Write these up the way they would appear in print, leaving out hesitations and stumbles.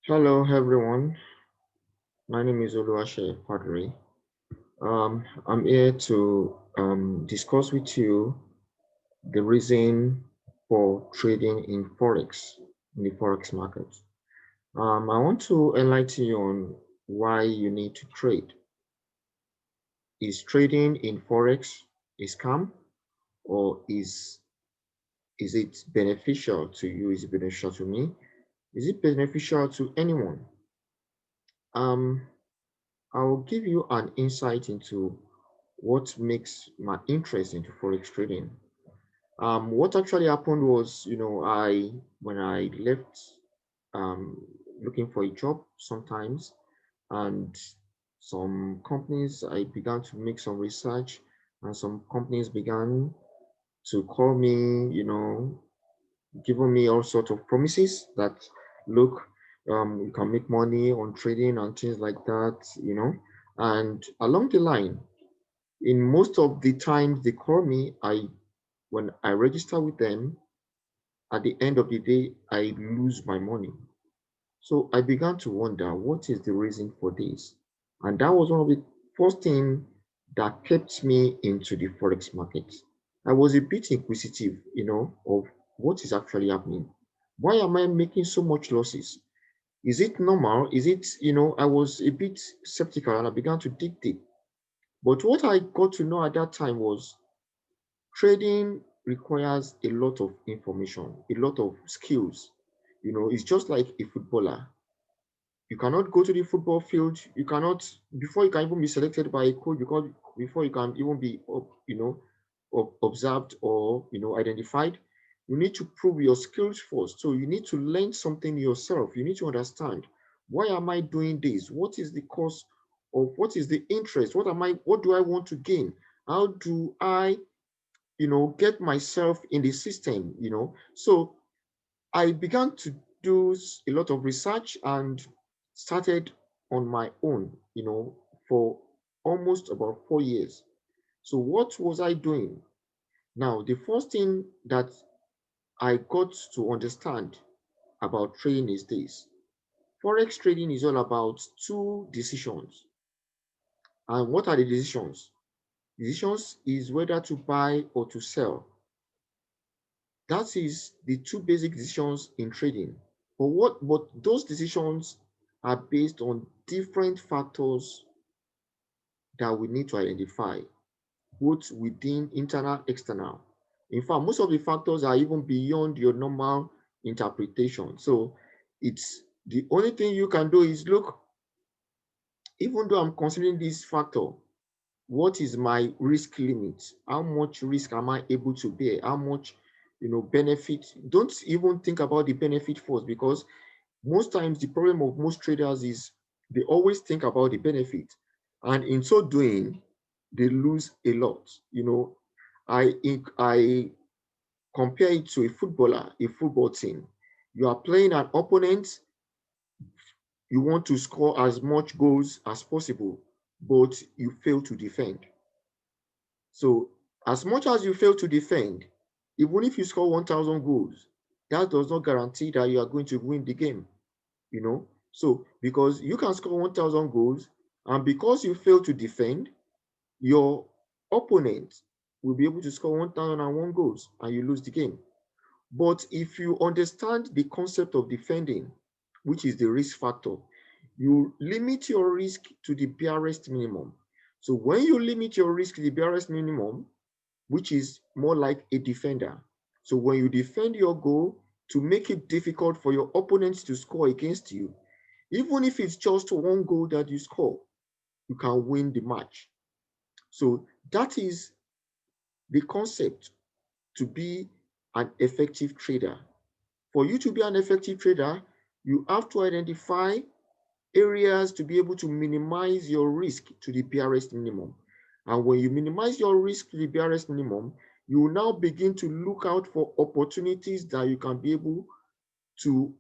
Hello everyone, my name is Oluwase Padre. I'm here to discuss with you the reason for trading in Forex, in the Forex market. I want to enlighten you on why you need to trade. Is trading in Forex a scam, or is it beneficial to you? Is it beneficial to me? Is it beneficial to anyone? Um, I will give you an insight into what makes my interest into forex trading. What actually happened was, I when I left um, looking for a job sometimes, and some companies I began to make some research, and some companies began to call me, giving me all sorts of promises that look, you can make money on trading and things like that. And along the line, in most of the times they call me, when I register with them, at the end of the day, I lose my money. So I began to wonder what is the reason for this. And that was one of the first things that kept me into the forex market. I was a bit inquisitive, of what is actually happening. Why am I making so much losses? Is it normal? Is it, I was a bit skeptical and I began to dig deep. But what I got to know at that time was trading requires a lot of information, a lot of skills. It's just like a footballer. You cannot go to the football field. You cannot, before you can even be selected by a coach, because before you can even be, observed or identified, you need to prove your skills first. So you need to learn something yourself. You need to understand, why am I doing this? What is the cause of, what is the interest? What do I want to gain? How do I get myself in the system. So I began to do a lot of research and started on my own, for almost about 4 years. So what was I doing? Now, the first thing that I got to understand about trading is this. Forex trading is all about two decisions. And what are the decisions? Decisions is whether to buy or to sell. That is the two basic decisions in trading. But those decisions are based on different factors that we need to identify, both within internal, external. In fact, most of the factors are even beyond your normal interpretation. So it's the only thing you can do is look, even though I'm considering this factor, what is my risk limit? How much risk am I able to bear? How much, benefit? Don't even think about the benefit first, because most times the problem of most traders is they always think about the benefit, and in so doing, they lose a lot. I compare it to a footballer, a football team. You are playing an opponent, you want to score as much goals as possible, but you fail to defend. So as much as you fail to defend, even if you score 1,000 goals, that does not guarantee that you are going to win the game. So because you can score 1,000 goals, and because you fail to defend, your opponent will be able to score 1,001 goals and you lose the game. But if you understand the concept of defending, which is the risk factor, you limit your risk to the barest minimum. So when you limit your risk to the barest minimum, which is more like a defender. So when you defend your goal to make it difficult for your opponents to score against you, even if it's just one goal that you score, you can win the match. So that is the concept to be an effective trader. For you to be an effective trader, you have to identify areas to be able to minimize your risk to the barest minimum. And when you minimize your risk to the barest minimum, you will now begin to look out for opportunities that you can be able to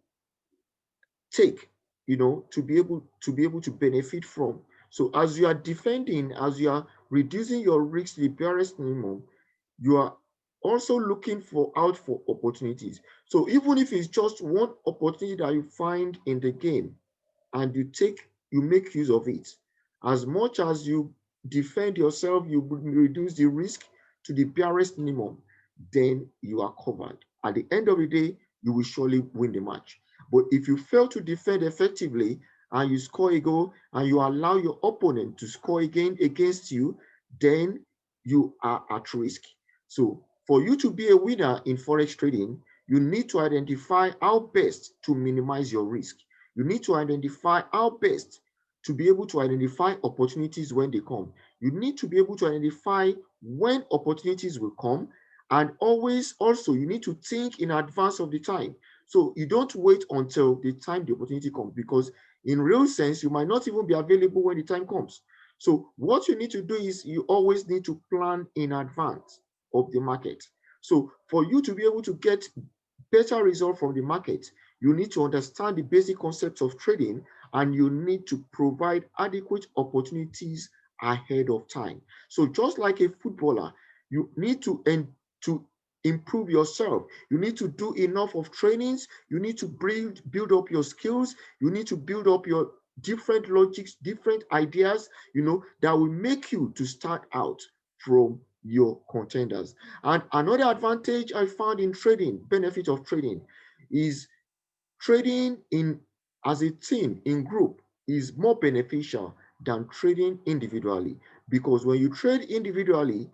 take, to be able to benefit from. So as you are defending, as you are reducing your risk to the barest minimum, you are also looking out for opportunities. So even if it's just one opportunity that you find in the game, and you make use of it. As much as you defend yourself, you reduce the risk to the barest minimum, then you are covered. At the end of the day, you will surely win the match. But if you fail to defend effectively and you score a goal and you allow your opponent to score again against you, then you are at risk. So for you to be a winner in forex trading, you need to identify how best to minimize your risk. You need to identify how best to be able to identify opportunities when they come. You need to be able to identify when opportunities will come, and always also you need to think in advance of the time. So you don't wait until the time the opportunity comes, because in real sense you might not even be available when the time comes. So what you need to do is you always need to plan in advance of the market. So for you to be able to get better result from the market, you need to understand the basic concepts of trading, and you need to provide adequate opportunities ahead of time. So just like a footballer, you need to improve yourself. You need to do enough of trainings. You need to build up your skills. You need to build up your different logics, different ideas, that will make you to start out from your contenders. And another advantage I found in trading, benefit of trading, is trading in as a team, in group, is more beneficial than trading individually, because when you trade individually,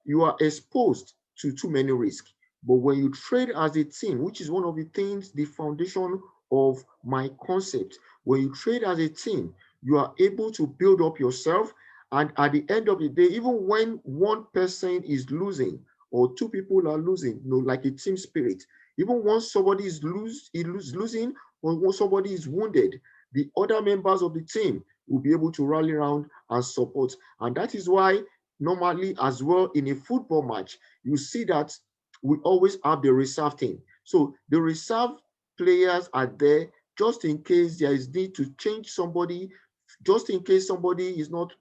you are exposed to too many risks. But when you trade as a team, which is one of the things, the foundation of my concept, when you trade as a team, you are able to build up yourself. And at the end of the day, even when one person is losing or two people are losing, like a team spirit, even once somebody is losing, or when somebody is wounded, the other members of the team will be able to rally around and support. And that is why normally as well in a football match, you see that we always have the reserve team. So the reserve players are there just in case there is need to change somebody, just in case somebody is not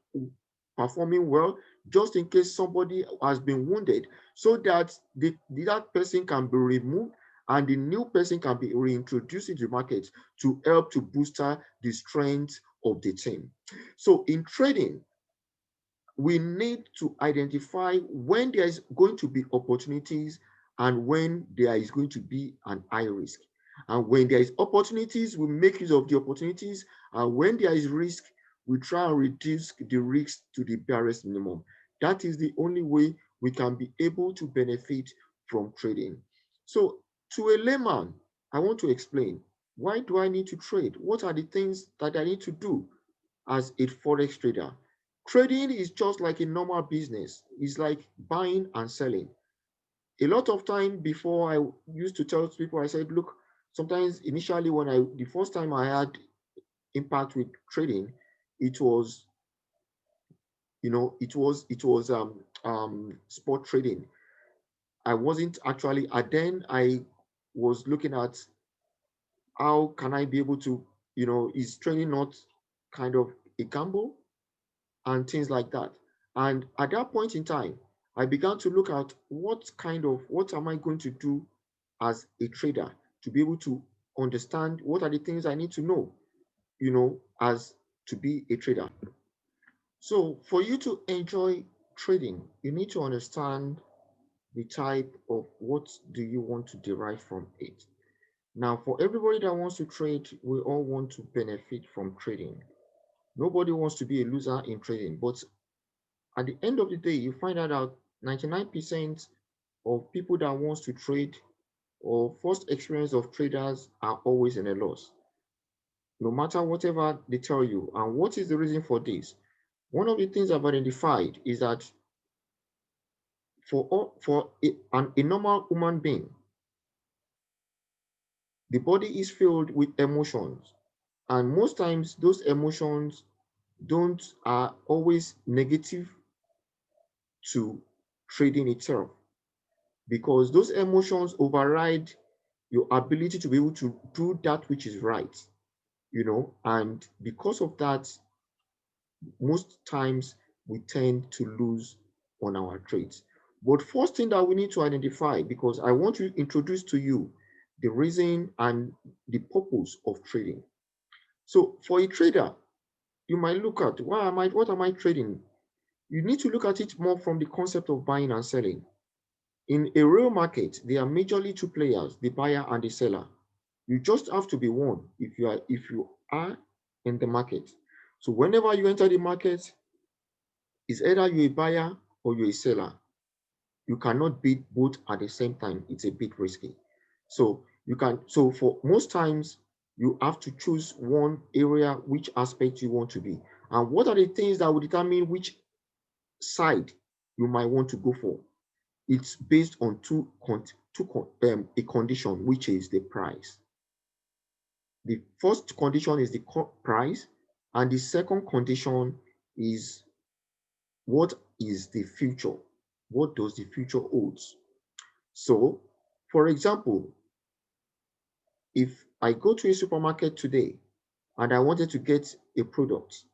performing well, just in case somebody has been wounded, so that that person can be removed and the new person can be reintroduced into the market to help to booster the strength of the team. So in trading, we need to identify when there is going to be opportunities and when there is going to be an high risk. And when there is opportunities, we make use of the opportunities. And when there is risk, we try and reduce the risk to the barest minimum. That is the only way we can be able to benefit from trading. So to a layman, I want to explain, why do I need to trade? What are the things that I need to do as a forex trader? Trading is just like a normal business. It's like buying and selling. A lot of time before, I used to tell people, I said, look, sometimes initially when the first time I had impact with trading, it was, spot trading. I wasn't actually, and then I was looking at how can I be able to, is trading not kind of a gamble and things like that. And at that point in time, I began to look at what am I going to do as a trader to be able to understand what are the things I need to know, as to be a trader. So for you to enjoy trading, you need to understand the type of what do you want to derive from it. Now, for everybody that wants to trade, we all want to benefit from trading. Nobody wants to be a loser in trading, but at the end of the day, you find out 99% of people that wants to trade or first experience of traders are always in a loss, no matter whatever they tell you. And what is the reason for this? One of the things I've identified is that for a normal human being, the body is filled with emotions, and most times those emotions don't are always negative to trading itself, because those emotions override your ability to be able to do that which is right, and because of that, most times we tend to lose on our trades. But first thing that we need to identify, because I want to introduce to you the reason and the purpose of trading. So for a trader, you might look at what am I trading? You need to look at it more from the concept of buying and selling. In a real market, there are majorly two players, the buyer and the seller. You just have to be one if you are in the market. So whenever you enter the market, it's either you're a buyer or you're a seller. You cannot bid both at the same time. It's a bit risky. So for most times you have to choose one area, which aspect you want to be. And what are the things that will determine which side you might want to go for? It's based on a condition, which is the price. The first condition is the price, and the second condition is what is the future? What does the future holds? So, for example, if I go to a supermarket today and I wanted to get a product,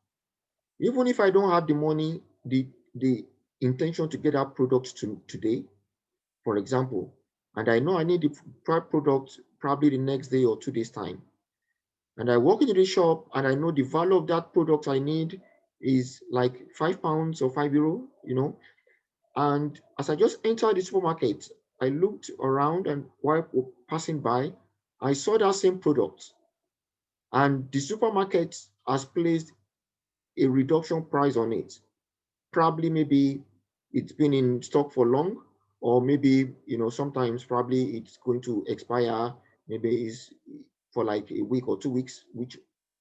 even if I don't have the money, the intention to get that product today, for example, and I know I need the product probably the next day or 2 days time, and I walk into the shop and I know the value of that product I need is like £5 or €5, and as I just entered the supermarket, I looked around, and while passing by, I saw that same product, and the supermarket has placed a reduction price on it. Probably maybe it's been in stock for long, or maybe sometimes probably it's going to expire, maybe it's for like a week or 2 weeks, which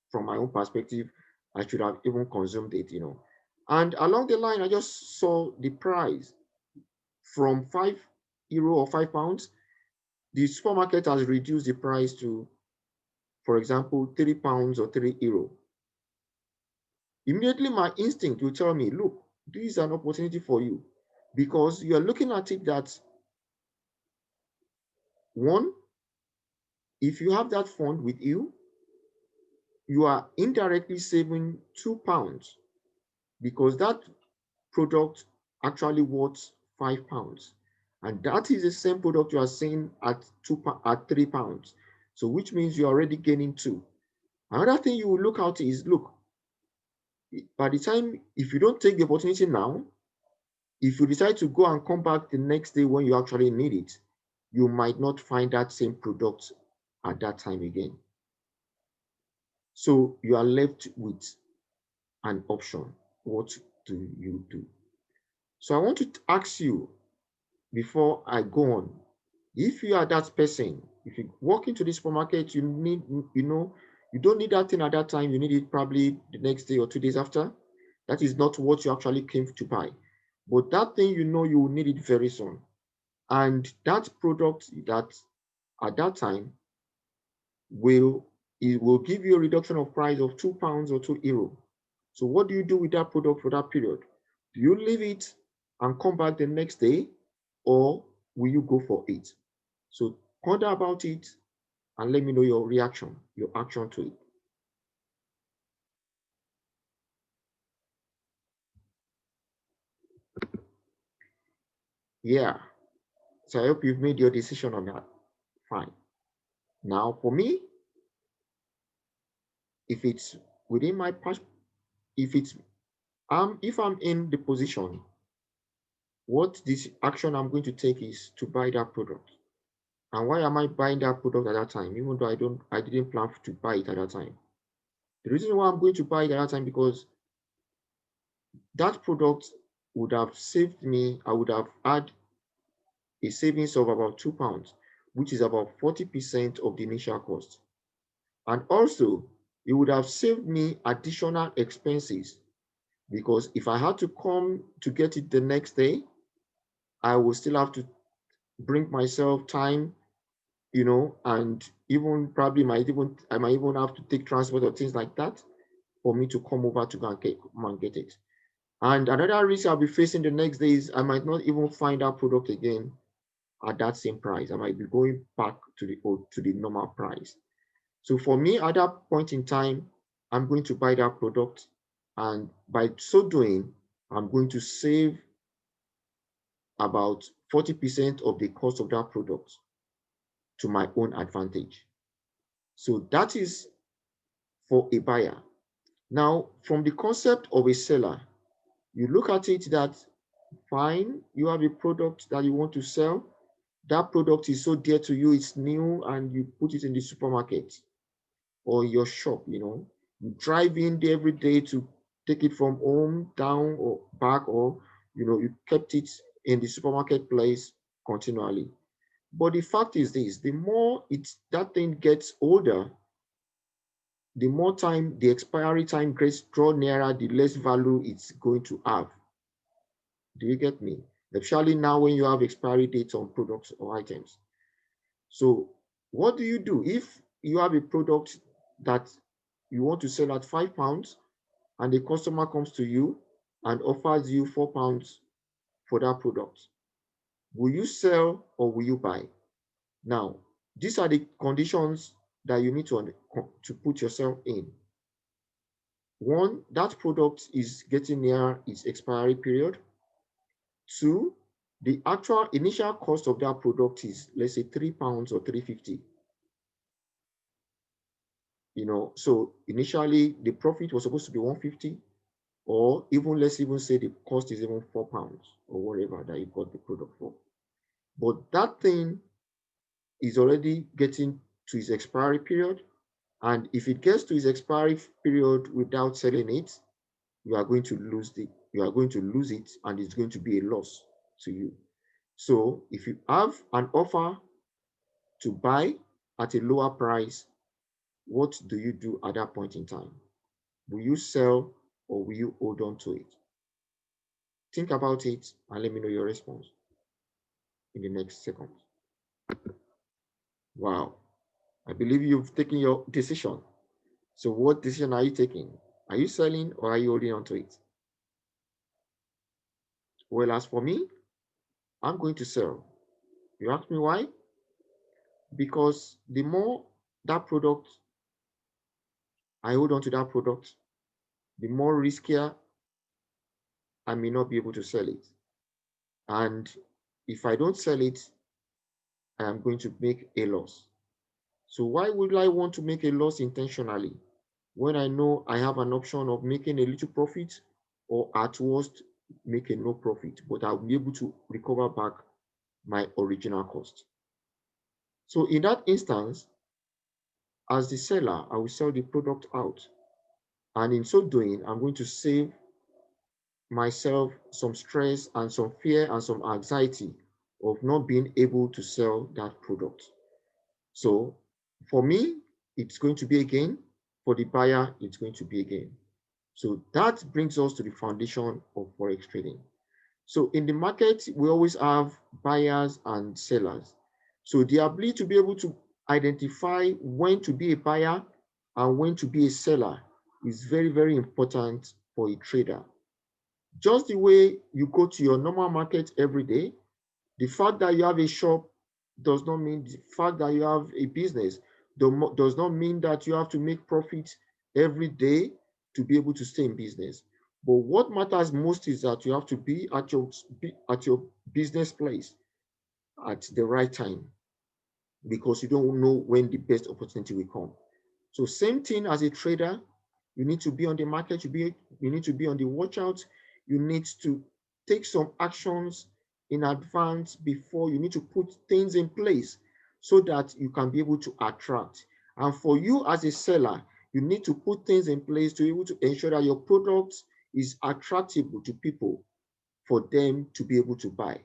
from my own perspective I should have even consumed it. And along the line I just saw the price from €5 or £5. The supermarket has reduced the price to, for example, £3 or €3. Immediately my instinct will tell me, look, this is an opportunity for you, because you are looking at it that, one, if you have that fund with you, you are indirectly saving £2, because that product actually worth £5, and that is the same product you are seeing at £3. So which means you're already gaining two. Another thing you will look at is, look, by the time, if you don't take the opportunity now, if you decide to go and come back the next day when you actually need it, you might not find that same product at that time again. So you are left with an option. What do you do? So I want to ask you, before I go on, if you are that person, if you walk into the supermarket, you don't need that thing at that time, you need it probably the next day or 2 days after. That is not what you actually came to buy. But that thing, you will need it very soon. And that product that at that time will give you a reduction of price of £2 or €2. So what do you do with that product for that period? Do you leave it and come back the next day, or will you go for it? So ponder about it and let me know your reaction, your action to it. Yeah. So I hope you've made your decision on that. Fine. Now for me, if it's within my past, if I'm in the position, what this action I'm going to take is to buy that product. And why am I buying that product at that time, even though I didn't plan to buy it at that time? The reason why I'm going to buy it at that time, because that product would have saved me, I would have had a savings of about £2, which is about 40% of the initial cost. And also, it would have saved me additional expenses, because if I had to come to get it the next day, I will still have to bring myself time, and even probably I might even have to take transport or things like that for me to come over to go and get it. And another risk I'll be facing the next day is I might not even find that product again at that same price. I might be going back to the normal price. So for me, at that point in time, I'm going to buy that product, and by so doing, I'm going to save about 40% of the cost of that product to my own advantage. So that is for a buyer. Now, from the concept of a seller, you look at it that fine, you have a product that you want to sell. That product is so dear to you, it's new, and you put it in the supermarket or your shop, you drive in there every day to take it from home down or back, or you kept it in the supermarket place continually. But the fact is this: the more that thing gets older, the more time the expiry time gets draw nearer, the less value it's going to have. Do you get me? Especially now when you have expiry dates on products or items. So what do you do if you have a product that you want to sell at £5 and the customer comes to you and offers you £4 for that product? Will you sell or will you buy? Now, these are the conditions that you need to put yourself in. One, that product is getting near its expiry period. Two, the actual initial cost of that product is, let's say, £3 or 3.50. So initially the profit was supposed to be 150, or even let's even say the cost is even £4 or whatever that you got the product for. But that thing is already getting to its expiry period, and if it gets to its expiry period without selling it, you are going to lose it. You are going to lose it, and it's going to be a loss to you. So if you have an offer to buy at a lower price, what do you do at that point in time? Will you sell or will you hold on to it? Think about it and let me know your response in the next second. Wow. I believe you've taken your decision. So what decision are you taking? Are you selling or are you holding on to it? Well, as for me, I'm going to sell. You ask me why? Because the more that product, I hold on to that product, the more riskier I may not be able to sell it. And if I don't sell it, I am going to make a loss. So why would I want to make a loss intentionally when I know I have an option of making a little profit, or at worst making no profit, but I'll be able to recover back my original cost? So in that instance, as the seller, I will sell the product out. And in so doing, I'm going to save myself some stress and some fear and some anxiety of not being able to sell that product. So for me, it's going to be a gain. For the buyer, it's going to be a gain. So that brings us to the foundation of Forex trading. So in the market, we always have buyers and sellers. So the ability to be able to identify when to be a buyer and when to be a seller is very, very important for a trader. Just the way you go to your normal market every day, the fact that you have a shop does not mean, the fact that you have a business does not mean that you have to make profit every day to be able to stay in business. But what matters most is that you have to be at your business place at the right time, because you don't know when the best opportunity will come. So same thing as a trader, you need to be on the market, you need to be on the watch out, you need to take some actions in advance before, you need to put things in place so that you can be able to attract. And for you as a seller, you need to put things in place to be able to ensure that your product is attractive to people for them to be able to buy.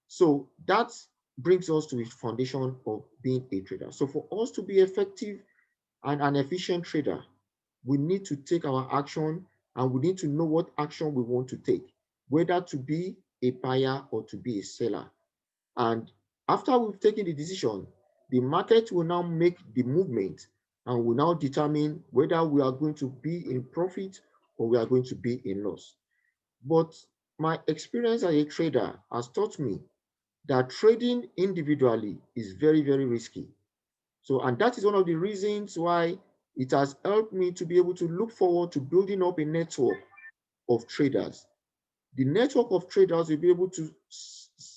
So that brings us to the foundation of being a trader. So for us to be effective and an efficient trader, we need to take our action, and we need to know what action we want to take, whether to be a buyer or to be a seller. And after we've taken the decision, the market will now make the movement and will now determine whether we are going to be in profit or we are going to be in loss. But my experience as a trader has taught me that trading individually is very, very risky. So, and that is one of the reasons why it has helped me to be able to look forward to building up a network of traders. The network of traders will be able to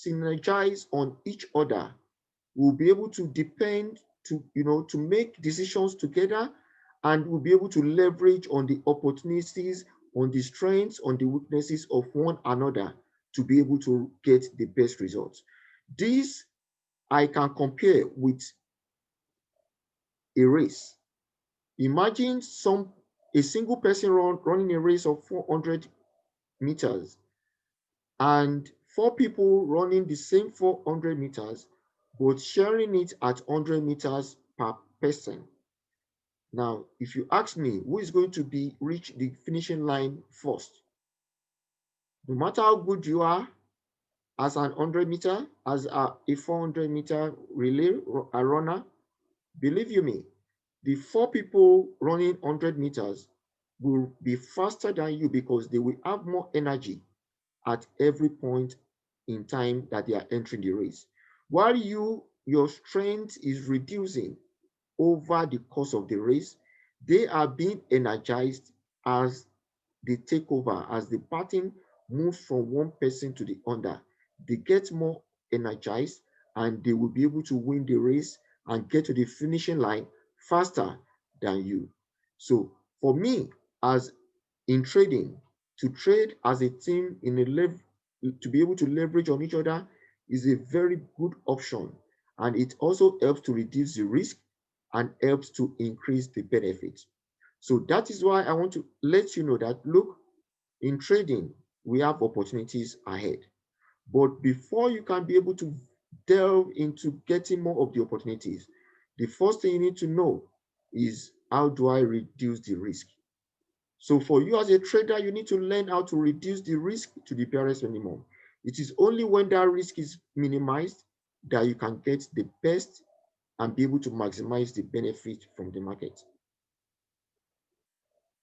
synergize on each other. We'll be able to depend to make decisions together, and we'll be able to leverage on the opportunities, on the strengths, on the weaknesses of one another to be able to get the best results. This I can compare with a race. Imagine a single person running a race of 400 meters and four people running the same 400 meters, but sharing it at 100 meters per person. Now, if you ask me who is going to reach the finishing line first, no matter how good you are as an 100 meter, as a 400-meter relay runner, believe you me, the four people running 100 meters will be faster than you because they will have more energy at every point in time that they are entering the race. While your strength is reducing over the course of the race, they are being energized as they take over, as the pattern moves from one person to the other. They get more energized and they will be able to win the race and get to the finishing line faster than you. So for me, as in trading, to trade as a team to be able to leverage on each other is a very good option, and it also helps to reduce the risk and helps to increase the benefit. So that is why I want to let you know that, look, in trading, we have opportunities ahead. But before you can be able to delve into getting more of the opportunities, the first thing you need to know is, how do I reduce the risk? So for you as a trader, you need to learn how to reduce the risk to the barest minimum. It is only when that risk is minimized that you can get the best and be able to maximize the benefit from the market.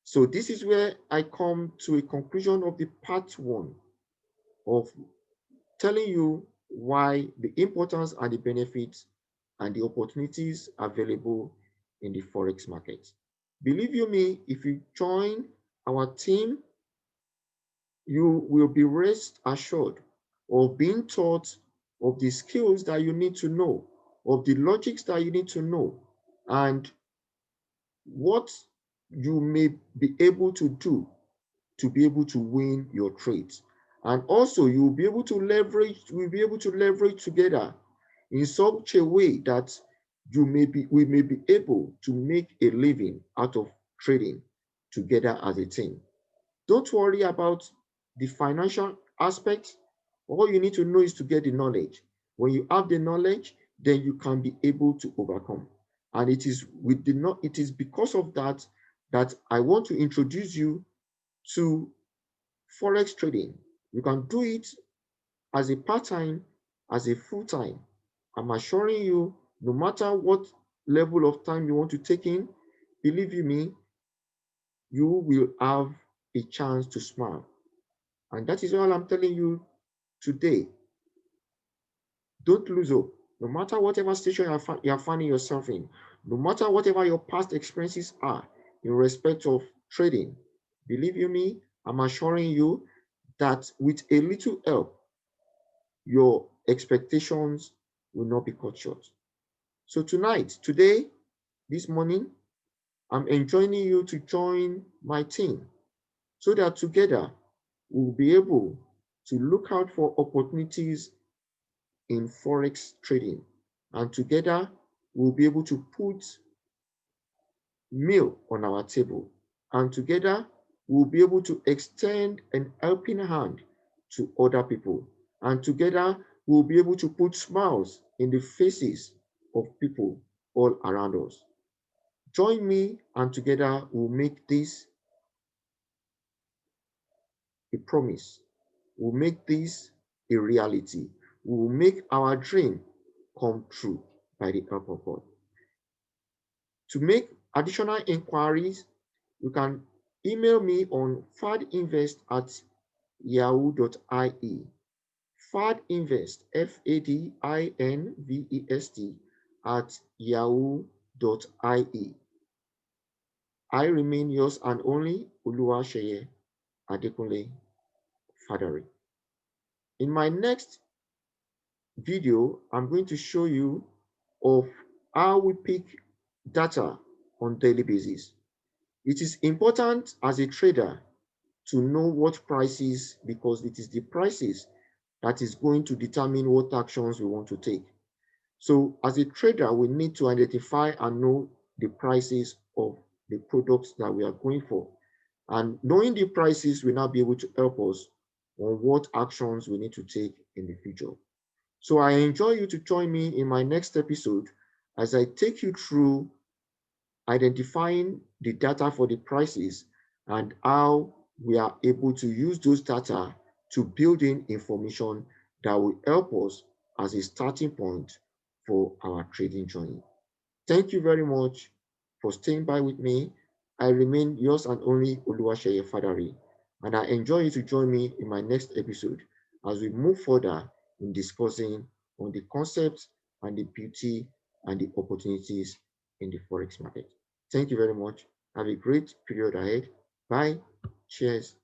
So this is where I come to a conclusion of the part one of telling you why the importance and the benefits and the opportunities available in the Forex market. Believe you me, if you join our team, you will be rest assured of being taught of the skills that you need to know, of the logics that you need to know, and what you may be able to do to be able to win your trades. And also you'll be able to we'll be able to leverage together in such a way that we may be able to make a living out of trading together as a team. Don't worry about the financial aspect. All you need to know is to get the knowledge. When you have the knowledge, then you can be able to overcome. And it is because of that that I want to introduce you to Forex trading. You can do it as a part-time, as a full-time. I'm assuring you, no matter what level of time you want to take in, believe you me, you will have a chance to smile. And that is all I'm telling you today. Don't lose hope. No matter whatever situation you're finding yourself in, no matter whatever your past experiences are in respect of trading, believe you me, I'm assuring you that with a little help, your expectations will not be cut short. So today, this morning, I'm enjoining you to join my team so that together we'll be able to look out for opportunities in Forex trading. And together we'll be able to put meal on our table. And together we'll be able to extend an helping hand to other people. And together we'll be able to put smiles in the faces of people all around us. Join me, and together we'll make this a promise. We'll make this a reality. We will make our dream come true by the help of God. To make additional inquiries, you can email me on fadinvest@yahoo.ie. Fadinvest, FADINVEST @yahoo.ie. I remain yours and only, Oluwaseye Adekunle Fadari. In my next video, I'm going to show you of how we pick data on daily basis. It is important as a trader to know what prices, because it is the prices that is going to determine what actions we want to take. So as a trader, we need to identify and know the prices of the products that we are going for. And knowing the prices will now be able to help us on what actions we need to take in the future. So I enjoy you to join me in my next episode as I take you through identifying the data for the prices and how we are able to use those data to build in information that will help us as a starting point for our trading journey. Thank you very much for staying by with me. I remain yours and only Oluwaseye Fadari, and I enjoy you to join me in my next episode as we move further in discussing on the concepts and the beauty and the opportunities in the Forex market. Thank you very much. Have a great period ahead. Bye. Cheers.